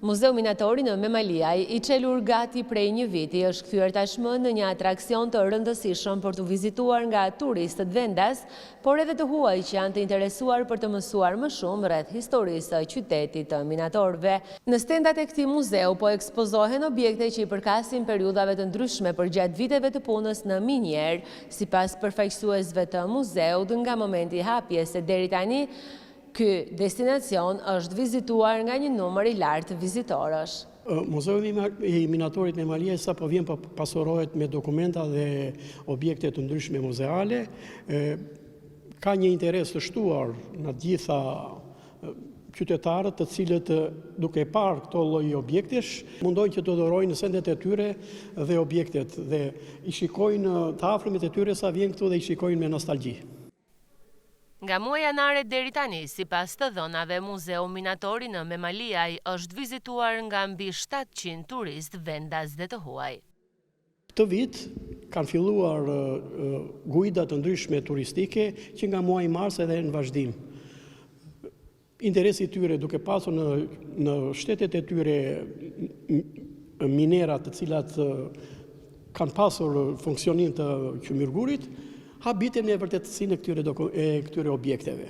Muzeu Minatori në Memaliaj, i çelur gati prej një viti, është kthyer tashmë në një atraksion të rëndësishëm për të vizituar nga turistët vendas, por edhe të huaj që janë të interesuar për të mësuar më shumë rreth historisë së qytetit të minatorëve. Në stendat e këtij muzeu po ekspozohen objekte që i përkasin periudhave të ndryshme përgjatë viteve të punës në minjer, sipas përfaqësuesve të muzeut, nga momenti i hapjes e deri tani. Ky destinacion është vizituar nga një numër i lartë vizitorësh. Muzeu i Minatorit Memaliaj sapo vjen pasurohet me dokumenta dhe objekte të ndryshme muzeale. Ka një interes të shtuar në gjitha qytetarët të cilët duke parë këto lloj objektesh mundojnë që të dorojnë në sendet e tyre dhe objektet dhe i shikojnë të afërmit e tyre sa vjen këtu dhe i shikojnë me nostalgji. Nga muaji janar deri tani, sipas të dhënave, Muzeu Minatori në Memaliaj është vizituar nga mbi 700 turistë vendas dhe të huaj. Këtë vit kanë filluar guida të ndryshme turistike që nga muaji mars edhe në vazhdim. Interesi i tyre duke pasur në shtetet e tyre minera të cilat kanë pasur funksionin të qymyrgurit, habiten me vërtetësinë e këtyre objekteve.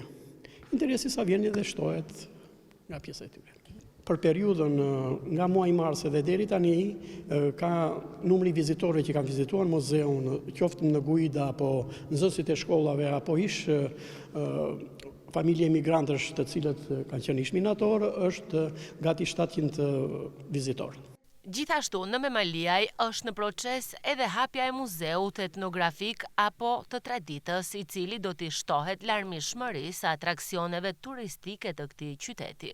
Interesi sa vjen dhe shtohet nga pjesa e tyre. Për periudhën nga muaji mars dhe deri tani ka numri vizitorëve që kanë vizituar muzeun, qoftë në guida apo nxënësit e shkollave apo ish familje emigrantësh të cilët kanë qenë ish minator, është gati 700 vizitorë. Gjithashtu në Memaliaj është në proces edhe hapja e muzeut etnografik apo të traditës, i cili do t'i shtohet larmishmërisë atraksioneve turistike të këtij qyteti.